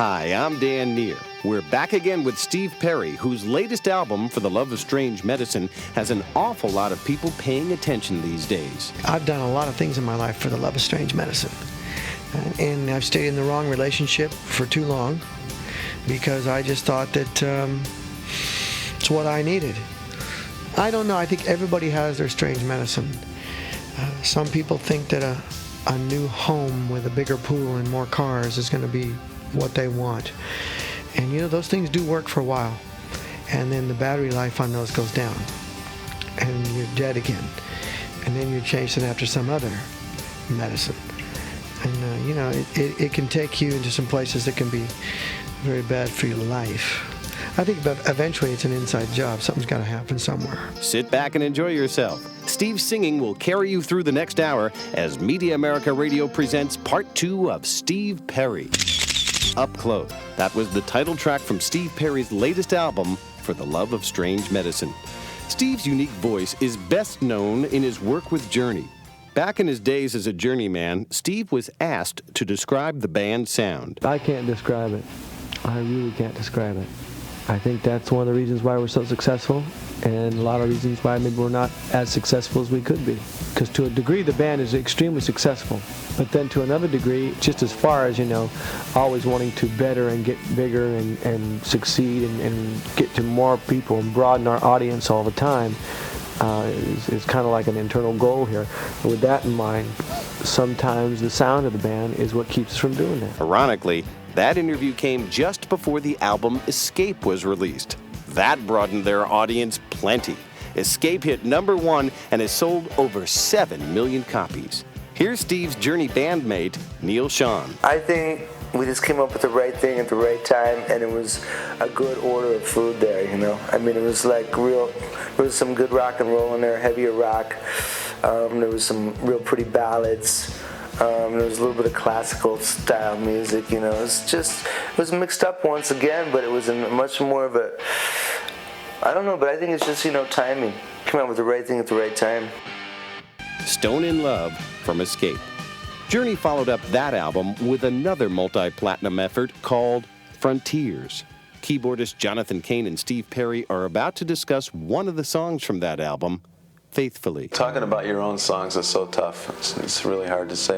Hi, I'm Dan Neer. We're back again with Steve Perry, whose latest album, For the Love of Strange Medicine, has an awful lot of people paying attention these days. I've done a lot of things in my life for the love of strange medicine. And I've stayed in the wrong relationship for too long because I just thought that it's what I needed. I don't know. I think everybody has their strange medicine. Some people think that a new home with a bigger pool and more cars is going to be what they want. And you know, those things do work for a while. And then the battery life on those goes down. And you're dead again. And then you're chasing after some other medicine. And, you know, it can take you into some places that can be very bad for your life. I think that eventually it's an inside job. Something's got to happen somewhere. Sit back and enjoy yourself. Steve's singing will carry you through the next hour as Media America Radio presents Part 2 of Steve Perry. Up Close. That was the title track from Steve Perry's latest album, For the Love of Strange Medicine. Steve's unique voice is best known in his work with Journey. Back in his days as a journeyman, Steve was asked to describe the band's sound. I can't describe it. I really can't describe it. I think that's one of the reasons why we're so successful, and a lot of reasons why maybe we're not as successful as we could be. Because to a degree, the band is extremely successful. But then to another degree, just as far as, you know, always wanting to better and get bigger and succeed and get to more people and broaden our audience all the time is kind of like an internal goal here. And with that in mind, sometimes the sound of the band is what keeps us from doing that. Ironically, that interview came just before the album Escape was released. That broadened their audience plenty. Escape hit #1 and has sold over 7 million copies. Here's Steve's Journey bandmate, Neil Schon. I think we just came up with the right thing at the right time, and it was a good order of food there, you know. I mean, it was like there was some good rock and roll in there, heavier rock. There was some real pretty ballads. There was a little bit of classical style music, you know. It was mixed up once again, but it was in much more of a, I don't know, but I think it's just, you know, timing. Come out with the right thing at the right time. Stone in Love from Escape. Journey followed up that album with another multi-platinum effort called Frontiers. Keyboardist Jonathan Cain and Steve Perry are about to discuss one of the songs from that album, Faithfully. Talking about your own songs is so tough. It's really hard to say.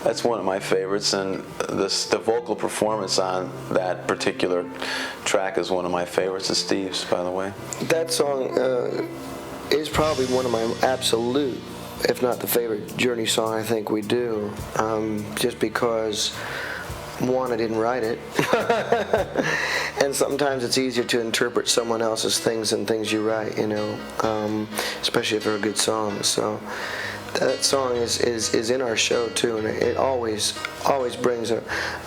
That's one of my favorites, and the vocal performance on that particular track is one of my favorites of Steve's, by the way. That song is probably one of my absolute, if not the favorite Journey song I think we do, just because, one, I didn't write it, and sometimes it's easier to interpret someone else's things than things you write, you know, especially if they're a good song. So that song is in our show too, and it always brings a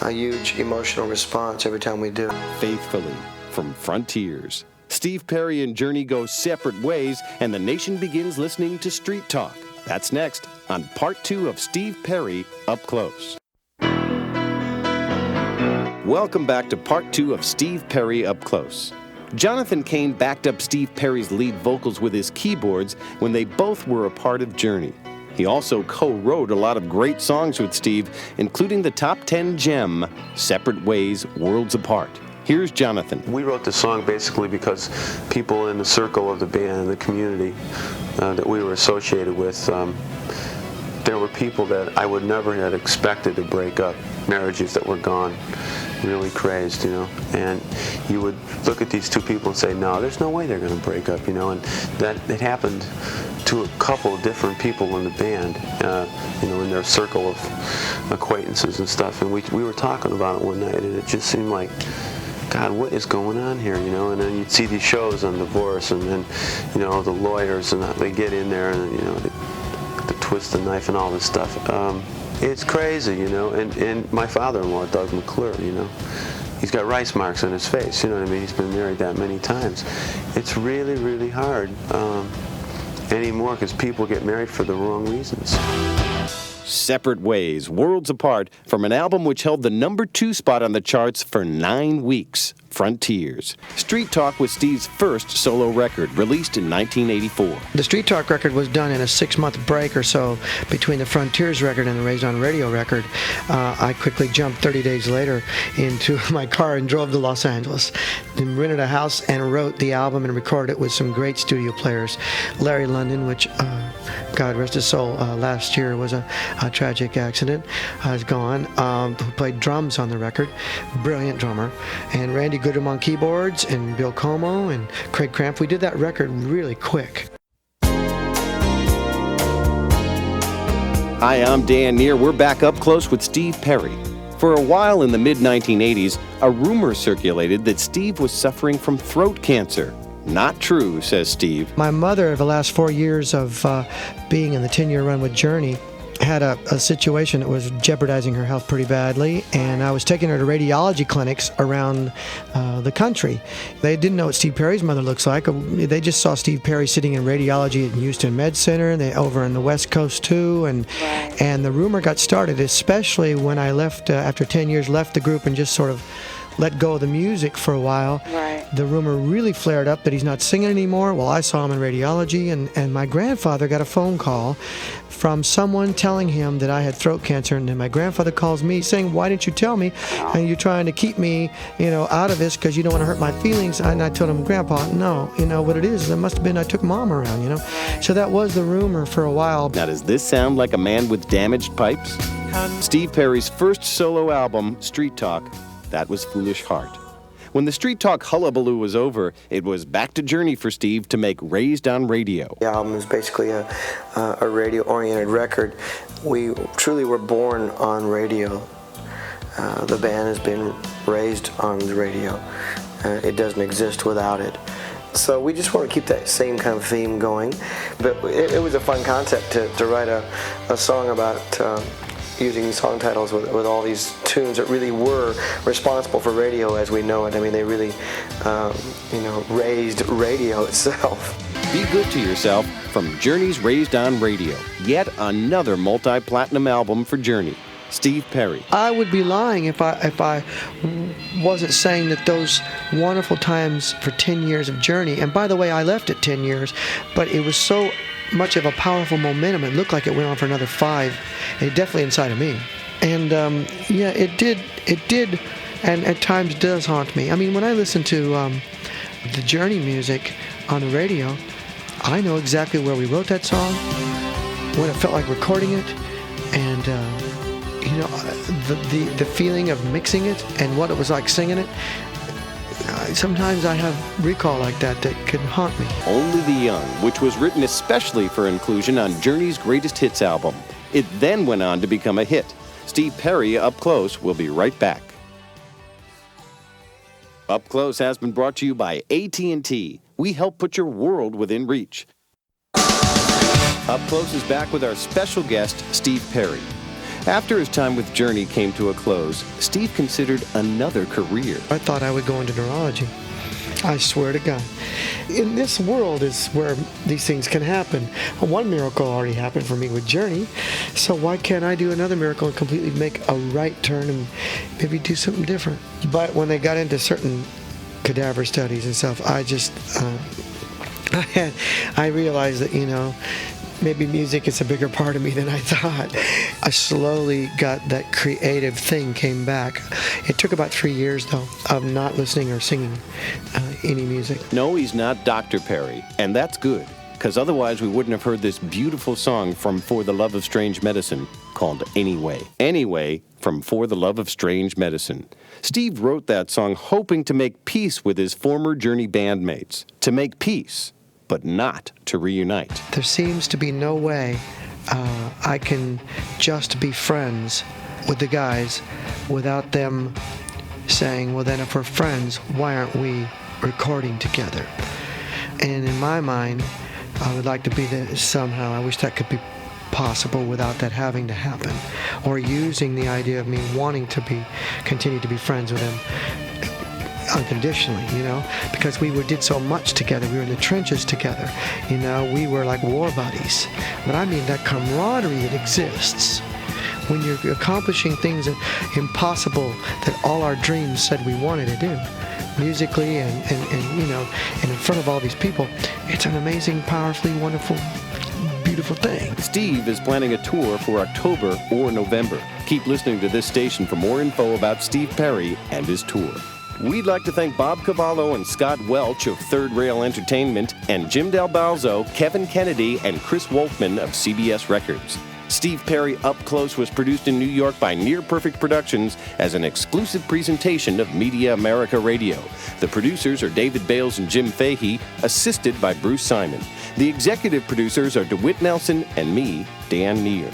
huge emotional response every time we do. Faithfully from Frontiers. Steve Perry and Journey go separate ways, and the nation begins listening to Street Talk. That's next on Part 2 of Steve Perry Up Close. Welcome back to Part 2 of Steve Perry Up Close. Jonathan Cain backed up Steve Perry's lead vocals with his keyboards when they both were a part of Journey. He also co-wrote a lot of great songs with Steve, including the top 10 gem, Separate Ways, Worlds Apart. Here's Jonathan. We wrote the song basically because people in the circle of the band and the community that we were associated with, there were people that I would never have expected to break up, marriages that were gone, really crazed, you know. And you would look at these two people and say, no, there's no way they're going to break up, you know. And that it happened to a couple of different people in the band, you know, in their circle of acquaintances and stuff. And we were talking about it one night, and it just seemed like, God, what is going on here, you know? And then you'd see these shows on divorce, and then, you know, the lawyers, and they get in there, and, you know, they twist the knife and all this stuff. It's crazy, you know, and my father-in-law, Doug McClure, you know, he's got rice marks on his face, you know what I mean? He's been married that many times. It's really, really hard anymore because people get married for the wrong reasons. Separate Ways, Worlds Apart, from an album which held the #2 spot on the charts for 9 weeks. Frontiers. Street Talk was Steve's first solo record, released in 1984. The Street Talk record was done in a 6-month break or so between the Frontiers record and the Raised on Radio record. I quickly jumped 30 days later into my car and drove to Los Angeles, and rented a house and wrote the album and recorded it with some great studio players. Larry London, which God rest his soul, last year was a tragic accident, is gone, who played drums on the record, brilliant drummer, and Randy Goodham on keyboards, and Bill Como and Craig Cramp. We did that record really quick. Hi, I'm Dan Neer. We're back up close with Steve Perry. For a while in the mid-1980s, a rumor circulated that Steve was suffering from throat cancer. Not true, says Steve. My mother, the last 4 years of being in the 10-year run with Journey, had a situation that was jeopardizing her health pretty badly, and I was taking her to radiology clinics around the country. They didn't know what Steve Perry's mother looks like. They just saw Steve Perry sitting in radiology at Houston Med Center, and they over on the West Coast too, and the rumor got started, especially when I left, after 10 years, left the group and just sort of let go of the music for a while. Right. The rumor really flared up that he's not singing anymore. Well, I saw him in radiology, and my grandfather got a phone call from someone telling him that I had throat cancer, and then my grandfather calls me saying, "Why didn't you tell me? And you're trying to keep me, out of this because you don't want to hurt my feelings." And I told him, "Grandpa, no, what it is, it must have been I took Mom around, So that was the rumor for a while. Now, does this sound like a man with damaged pipes? Steve Perry's first solo album, Street Talk, that was Foolish Heart. When the Street Talk hullabaloo was over, it was back to Journey for Steve to make Raised on Radio. The album is basically a radio-oriented record. We truly were born on radio. The band has been raised on the radio. It doesn't exist without it. So we just want to keep that same kind of theme going. But it was a fun concept to write a song about using song titles with all these tunes that really were responsible for radio as we know it. I mean, they really, raised radio itself. Be Good to Yourself from Journey's Raised on Radio. Yet another multi-platinum album for Journey. Steve Perry. I would be lying if I wasn't saying that those wonderful times for 10 years of Journey, and by the way, I left at 10 years, but it was so much of a powerful momentum. It looked like it went on for another 5. It definitely inside of me. And it did, and at times does haunt me. I mean, when I listen to the Journey music on the radio, I know exactly where we wrote that song, when it felt like recording it, and the feeling of mixing it and what it was like singing it. Sometimes I have recall like that can haunt me. Only the Young, which was written especially for inclusion on Journey's Greatest Hits album. It then went on to become a hit. Steve Perry, Up Close, will be right back. Up Close has been brought to you by AT&T. We help put your world within reach. Up Close is back with our special guest, Steve Perry. After his time with Journey came to a close, Steve considered another career. I thought I would go into neurology. I swear to God. In this world is where these things can happen. One miracle already happened for me with Journey, so why can't I do another miracle and completely make a right turn and maybe do something different? But when they got into certain cadaver studies and stuff, I just, I realized that, maybe music is a bigger part of me than I thought. I slowly got that creative thing came back. It took about 3 years, though, of not listening or singing any music. No, he's not Dr. Perry, and that's good, because otherwise we wouldn't have heard this beautiful song from For the Love of Strange Medicine called Anyway. Anyway, from For the Love of Strange Medicine. Steve wrote that song hoping to make peace with his former Journey bandmates. To make peace, but not to reunite. There seems to be no way I can just be friends with the guys without them saying, well, then if we're friends, why aren't we recording together? And in my mind, I would like to be there somehow. I wish that could be possible without that having to happen, or using the idea of me wanting to continue to be friends with them unconditionally, because we did so much together. We were in the trenches together, we were like war buddies. But I mean that camaraderie that exists when you're accomplishing things that impossible that all our dreams said we wanted to do, musically and you know, and in front of all these people, it's an amazing, powerfully wonderful, beautiful thing. Steve is planning a tour for October or November. Keep listening to this station for more info about Steve Perry and his tour. We'd like to thank Bob Cavallo and Scott Welch of Third Rail Entertainment and Jim Del Balzo, Kevin Kennedy, and Chris Wolfman of CBS Records. Steve Perry Up Close was produced in New York by Near Perfect Productions as an exclusive presentation of Media America Radio. The producers are David Bales and Jim Fahey, assisted by Bruce Simon. The executive producers are DeWitt Nelson and me, Dan Neer.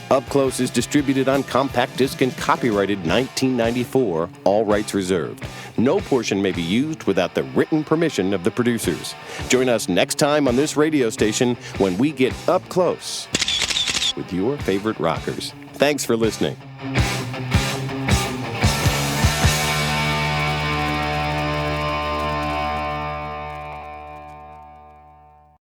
Up Close is distributed on compact disc and copyrighted 1994, all rights reserved. No portion may be used without the written permission of the producers. Join us next time on this radio station when we get up close with your favorite rockers. Thanks for listening.